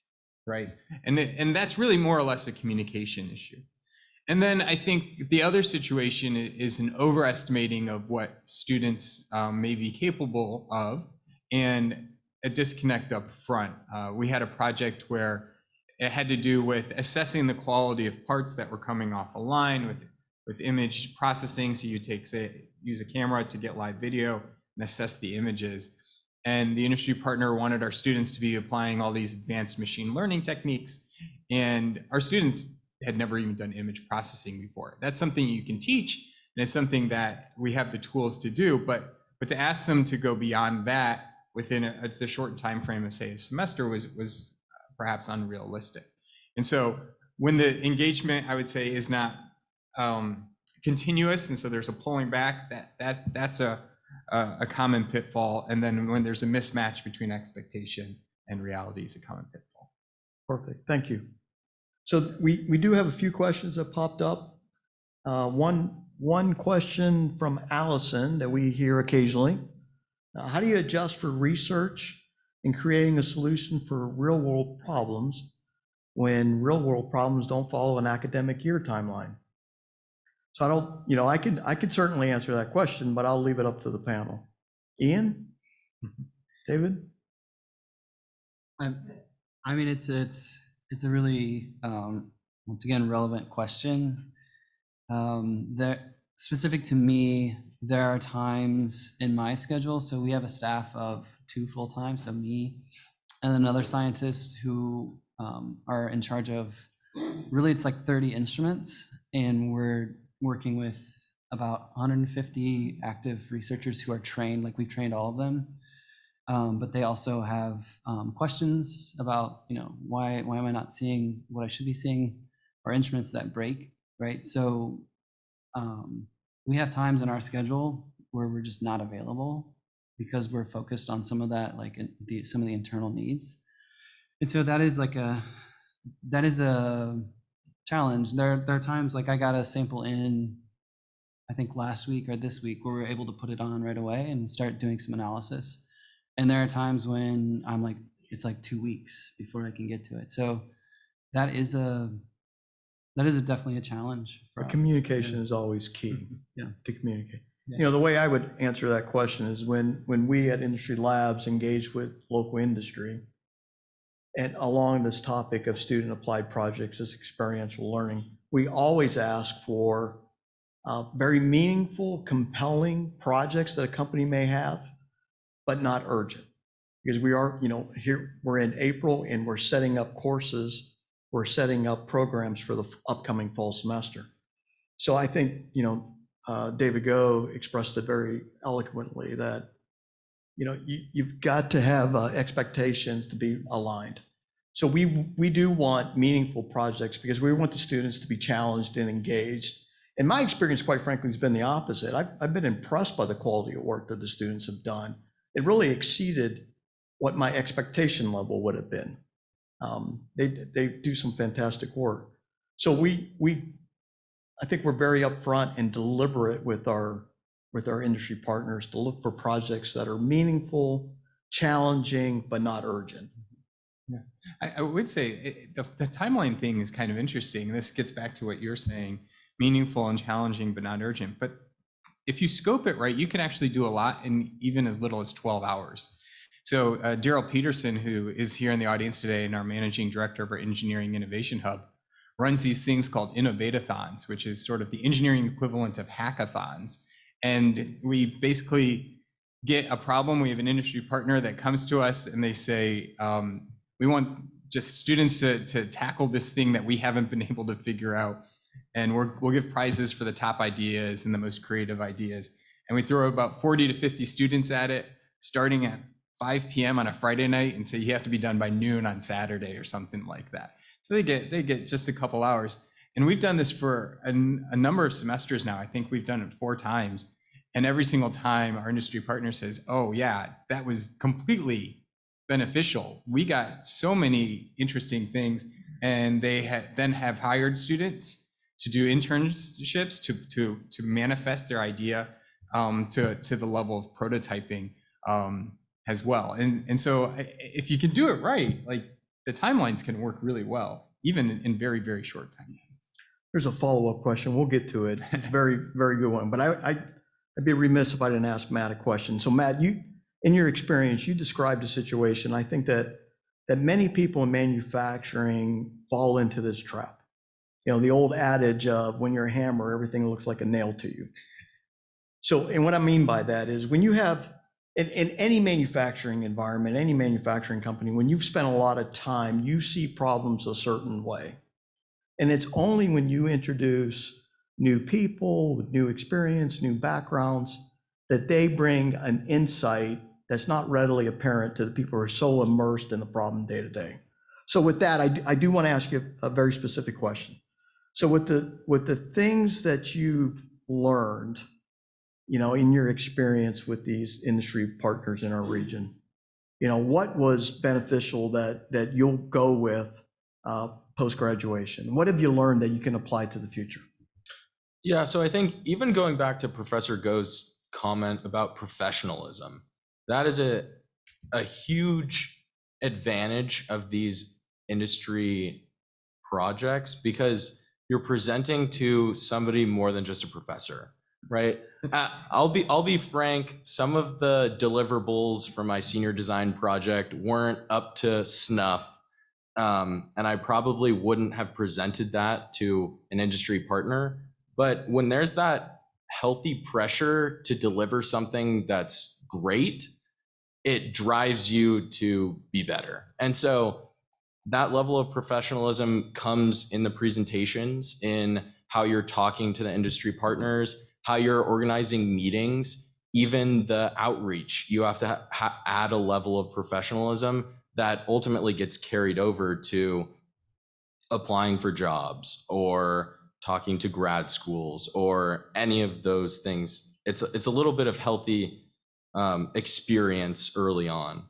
right? And that's really more or less a communication issue. And then I think the other situation is an overestimating of what students may be capable of, and a disconnect up front. We had a project where it had to do with assessing the quality of parts that were coming off a line with image processing. So you use a camera to get live video and assess the images. And the industry partner wanted our students to be applying all these advanced machine learning techniques. And our students had never even done image processing before. That's something you can teach, and it's something that we have the tools to do, but to ask them to go beyond that within the short time frame of, say, a semester was perhaps unrealistic. And so when the engagement, I would say, is not continuous, and so there's a pulling back, that's a common pitfall. And then when there's a mismatch between expectation and reality is a common pitfall. Perfect, thank you. So we do have a few questions that popped up. One question from Allison that we hear occasionally. How do you adjust for research in creating a solution for real world problems when real world problems don't follow an academic year timeline? So I don't, I could certainly answer that question, but I'll leave it up to the panel. Ian? David? I mean, it's a really, once again, relevant question. That specific to me, there are times in my schedule. So we have a staff of 2 full-time, so me and another scientist who are in charge of, really it's like 30 instruments, and we're working with about 150 active researchers who are trained, like we've trained all of them. But they also have questions about, why am I not seeing what I should be seeing, or instruments that break, right? So we have times in our schedule where we're just not available because we're focused on some of that, like some of the internal needs. And so that is a challenge. There are times, like I got a sample in, I think last week or this week, where we were able to put it on right away and start doing some analysis. And there are times when I'm like, it's like 2 weeks before I can get to it. So that is definitely a challenge for us. Communication is always key. Yeah. To communicate. Yeah. The way I would answer that question is when we at Industry Labs engage with local industry, and along this topic of student applied projects as experiential learning, we always ask for very meaningful, compelling projects that a company may have, but not urgent. Because we are, here we're in April and we're setting up courses, we're setting up programs for the upcoming fall semester. So I think, David Go expressed it very eloquently that, you've got to have expectations to be aligned. So we do want meaningful projects because we want the students to be challenged and engaged. And my experience, quite frankly, has been the opposite. I've been impressed by the quality of work that the students have done. It really exceeded what my expectation level would have been. They do some fantastic work. So I think we're very upfront and deliberate with our industry partners to look for projects that are meaningful, challenging, but not urgent. Yeah, I would say the timeline thing is kind of interesting. This gets back to what you're saying, meaningful and challenging, but not urgent. But if you scope it right, you can actually do a lot in even as little as 12 hours. So Daryl Peterson, who is here in the audience today and our managing director of our Engineering Innovation Hub, runs these things called innovatathons, which is sort of the engineering equivalent of hackathons. And we basically get a problem. We have an industry partner that comes to us and they say, we want just students to tackle this thing that we haven't been able to figure out. And we'll give prizes for the top ideas and the most creative ideas. And we throw about 40 to 50 students at it, starting at 5 p.m. on a Friday night, and say you have to be done by noon on Saturday or something like that. So they get just a couple hours. And we've done this for a number of semesters now. I think we've done it 4 times. And every single time our industry partner says, oh yeah, that was completely beneficial. We got so many interesting things. And they then have hired students to do internships to manifest their idea to the level of prototyping as well. And so if you can do it right, like the timelines can work really well, even in very, very short timelines. There's a follow-up question. We'll get to it. It's a very, very good one. But I'd be remiss if I didn't ask Matt a question. So Matt, in your experience, you described a situation. I think that many people in manufacturing fall into this trap. The old adage of when you're a hammer, everything looks like a nail to you. So, and what I mean by that is when you have, in any manufacturing environment, any manufacturing company, when you've spent a lot of time, you see problems a certain way. And it's only when you introduce new people with new experience, new backgrounds, that they bring an insight that's not readily apparent to the people who are so immersed in the problem day to day. So with that, I do want to ask you a very specific question. So with the things that you've learned, in your experience with these industry partners in our region, what was beneficial that you'll go with post-graduation? What have you learned that you can apply to the future? Yeah, so I think even going back to Professor Go's comment about professionalism, that is a huge advantage of these industry projects because you're presenting to somebody more than just a professor, right? I'll be frank, some of the deliverables for my senior design project weren't up to snuff. And I probably wouldn't have presented that to an industry partner. But when there's that healthy pressure to deliver something that's great, it drives you to be better. And so that level of professionalism comes in the presentations, in how you're talking to the industry partners, how you're organizing meetings, even the outreach. You have to add a level of professionalism that ultimately gets carried over to applying for jobs or talking to grad schools or any of those things. It's a little bit of healthy experience early on.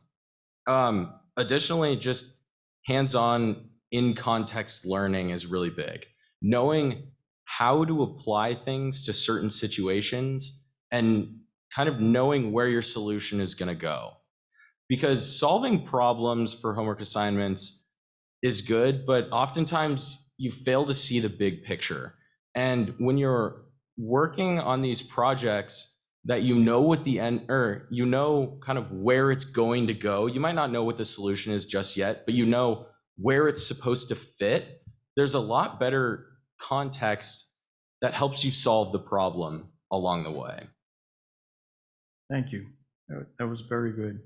Additionally, just hands-on in context learning is really big. Knowing how to apply things to certain situations and kind of knowing where your solution is going to go. Because solving problems for homework assignments is good, but oftentimes you fail to see the big picture. And when you're working on these projects that what the end, or kind of where it's going to go, you might not know what the solution is just yet, but where it's supposed to fit. There's a lot better context that helps you solve the problem along the way. Thank you. That was very good.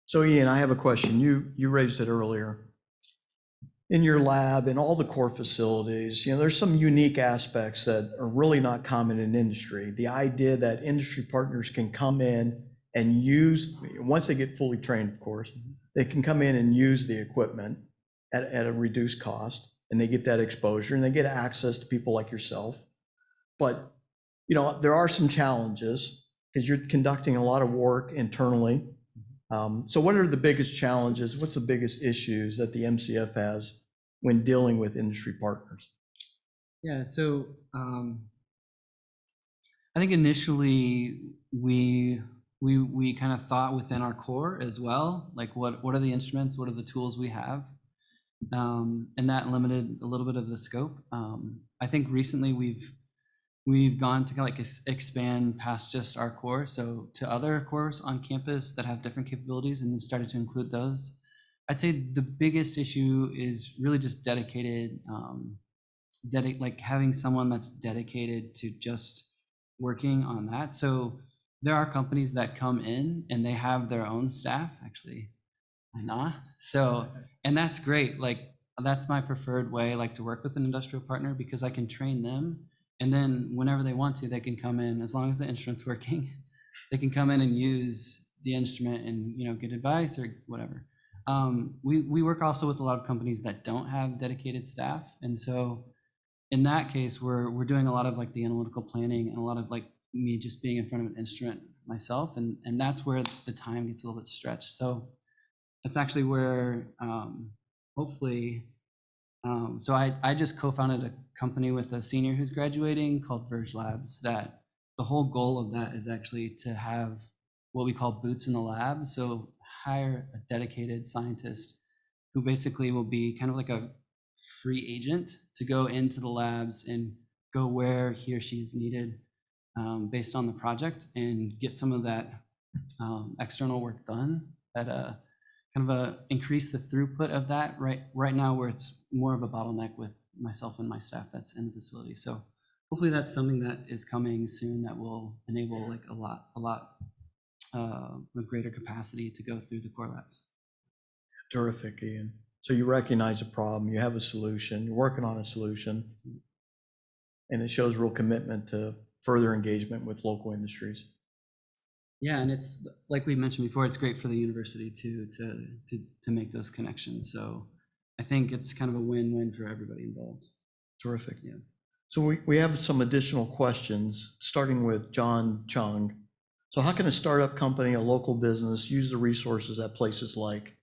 So Ian, I have a question. You raised it earlier. In your lab, in all the core facilities, there's some unique aspects that are really not common in industry. The idea that industry partners can come in and use, once they get fully trained, of course, they can come in and use the equipment at a reduced cost, and they get that exposure and they get access to people like yourself. But, there are some challenges because you're conducting a lot of work internally. So what are the biggest challenges? What's the biggest issues that the MCF has when dealing with industry partners? Yeah, so I think initially we kind of thought within our core as well, like what are the instruments, what are the tools we have, and that limited a little bit of the scope. I think recently we've gone to kind of like expand past just our core, so to other cores on campus that have different capabilities, and we've started to include those. I'd say the biggest issue is really just dedicated, like having someone that's dedicated to just working on that. So there are companies that come in and they have their own staff, actually. Why not? So, and that's great. Like that's my preferred way, like to work with an industrial partner, because I can train them. And then whenever they want to, they can come in, as long as the instrument's working, they can come in and use the instrument and, get advice or whatever. We work also with a lot of companies that don't have dedicated staff. And so in that case, we're doing a lot of like the analytical planning and a lot of like me just being in front of an instrument myself. And that's where the time gets a little bit stretched. So that's actually where hopefully, so I just co-founded a company with a senior who's graduating called Verge Labs, that the whole goal of that is actually to have what we call boots in the lab. So hire a dedicated scientist who basically will be kind of like a free agent to go into the labs and go where he or she is needed based on the project and get some of that external work done at a kind of increase the throughput of that right now, where it's more of a bottleneck with myself and my staff that's in the facility. So hopefully that's something that is coming soon that will enable like a lot of greater capacity to go through the core labs. Terrific, Ian. So you recognize a problem, you have a solution, you're working on a solution, and it shows real commitment to further engagement with local industries. Yeah, and it's like we mentioned before, it's great for the university to make those connections. So I think it's kind of a win-win for everybody involved. Terrific. Yeah. So we have some additional questions, starting with John Chung. So how can a startup company, a local business, use the resources at places like,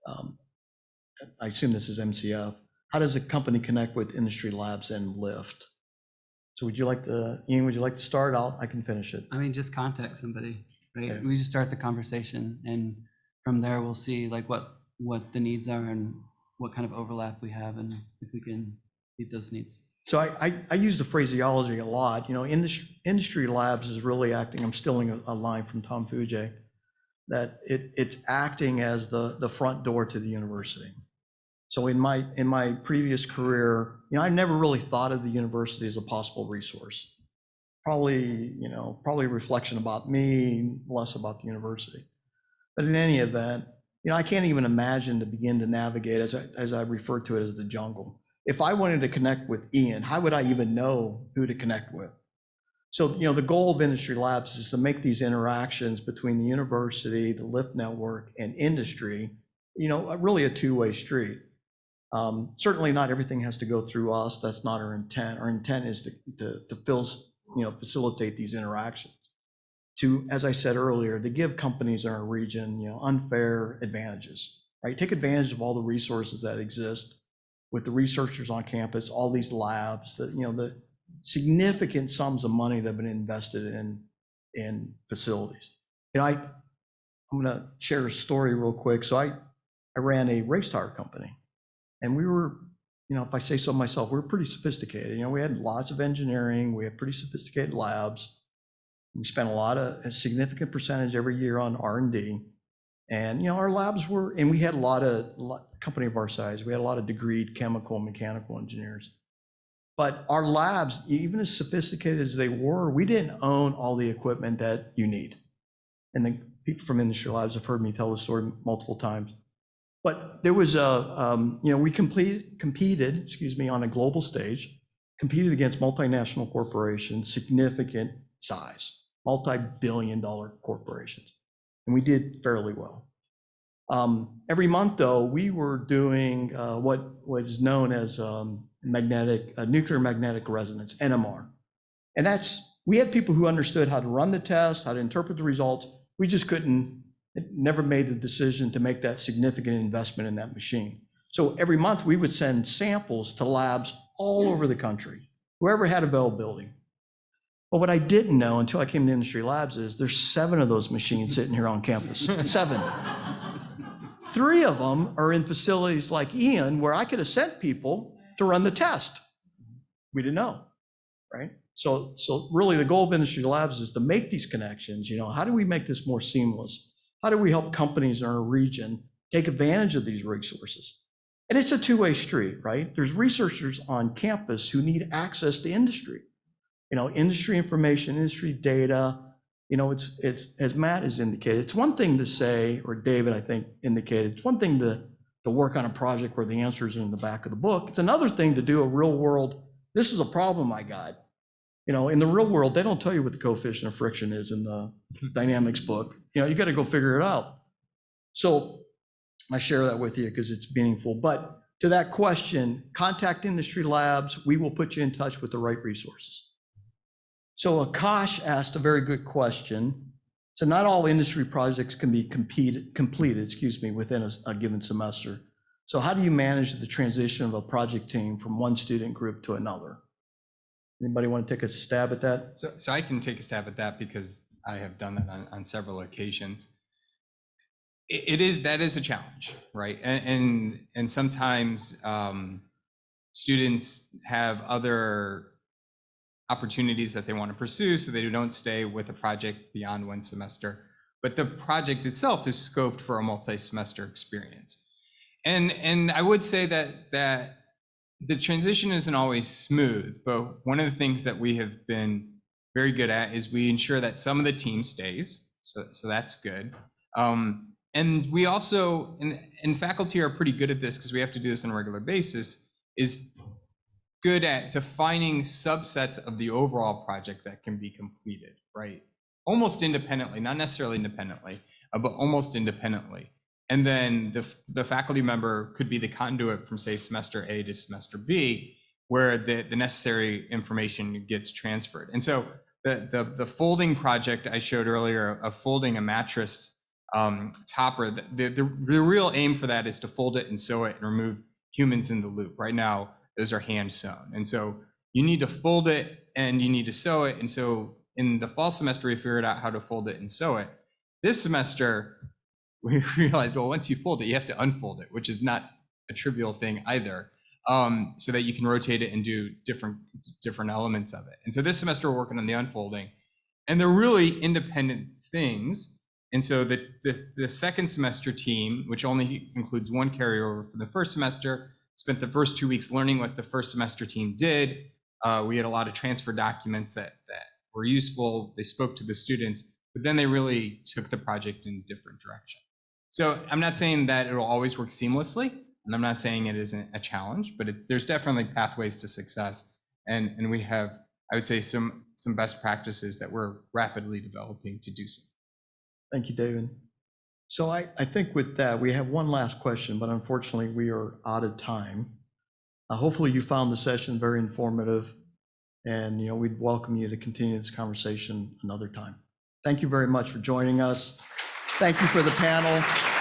I assume this is MCF. How does a company connect with industry labs and Lyft? So Ian, would you like to start out? I can finish it. I mean, just contact somebody, right? Okay. We just start the conversation, and from there we'll see like what the needs are and what kind of overlap we have, and if we can meet those needs. So I use the phraseology a lot. Industry labs is really acting, I'm stealing a line from Tom Fujay, that it's acting as the front door to the university. So in my previous career, I never really thought of the university as a possible resource. Probably a reflection about me, less about the university. But in any event, I can't even imagine to begin to navigate, as I refer to it, as the jungle. If I wanted to connect with Ian, how would I even know who to connect with? So, the goal of Industry Labs is to make these interactions between the university, the Lyft network, and industry, really a two-way street. Certainly not everything has to go through us. That's not our intent. Our intent is to facilitate these interactions. To, as I said earlier, to give companies in our region, unfair advantages, right? Take advantage of all the resources that exist with the researchers on campus, all these labs, the significant sums of money that have been invested in facilities. I'm going to share a story real quick. So I ran a race tire company, and we were, if I say so myself, we were pretty sophisticated. We had lots of engineering, we had pretty sophisticated labs. We spent a significant percentage every year on R&D. And, our labs were, and we had a company of our size, we had a lot of degreed chemical and mechanical engineers. But our labs, even as sophisticated as they were, we didn't own all the equipment that you need. And the people from Industry Labs have heard me tell this story multiple times. But there was we competed on a global stage, competed against multinational corporations, significant size, multi-billion-dollar corporations. And we did fairly well. Every month, though, we were doing what was known as nuclear magnetic resonance, NMR. And we had people who understood how to run the test, how to interpret the results. We just never made the decision to make that significant investment in that machine. So every month we would send samples to labs all over the country, whoever had availability. But what I didn't know until I came to Industry Labs is there's 7 of those machines sitting here on campus, 7. 3 of them are in facilities like Ian, where I could have sent people to run the test. We didn't know, right? So really the goal of Industry Labs is to make these connections. How do we make this more seamless? How do we help companies in our region take advantage of these resources? And it's a two-way street, right? There's researchers on campus who need access to industry. Industry information, industry data, it's as Matt has indicated, it's one thing to say, or David, I think, indicated, it's one thing to work on a project where the answers are in the back of the book. It's another thing to do a real world, this is a problem I got. In the real world, they don't tell you what the coefficient of friction is in the dynamics book. You got to go figure it out. So I share that with you because it's meaningful. But to that question, contact Industry Labs. We will put you in touch with the right resources. So Akash asked a very good question. So not all industry projects can be completed within a given semester. So how do you manage the transition of a project team from one student group to another? Anybody want to take a stab at that? So I can take a stab at that because I have done that on several occasions. That is a challenge, right? And sometimes students have other opportunities that they want to pursue, so they don't stay with a project beyond one semester. But the project itself is scoped for a multi-semester experience. And I would say that the transition isn't always smooth, but one of the things that we have been very good at is we ensure that some of the team stays, so that's good. And we also, and faculty are pretty good at this because we have to do this on a regular basis, is good at defining subsets of the overall project that can be completed, right? Almost independently, not necessarily independently, but almost independently. And then the faculty member could be the conduit from, say, semester A to semester B, where the necessary information gets transferred. And so the folding project I showed earlier of folding a mattress topper, the real aim for that is to fold it and sew it and remove humans in the loop. Right now, those are hand sewn. And so you need to fold it and you need to sew it. And so in the fall semester, we figured out how to fold it and sew it. This semester, we realized, well, once you fold it, you have to unfold it, which is not a trivial thing either, so that you can rotate it and do different elements of it. And so this semester, we're working on the unfolding, and they're really independent things. And so the second semester team, which only includes one carryover from the first semester, spent the first 2 weeks learning what the first semester team did. We had a lot of transfer documents that were useful. They spoke to the students, but then they really took the project in a different direction. So I'm not saying that it'll always work seamlessly, and I'm not saying it isn't a challenge, but there's definitely pathways to success. And we have, I would say, some best practices that we're rapidly developing to do so. Thank you, David. So I think with that, we have one last question, but unfortunately we are out of time. Hopefully you found the session very informative, and we'd welcome you to continue this conversation another time. Thank you very much for joining us. Thank you for the panel.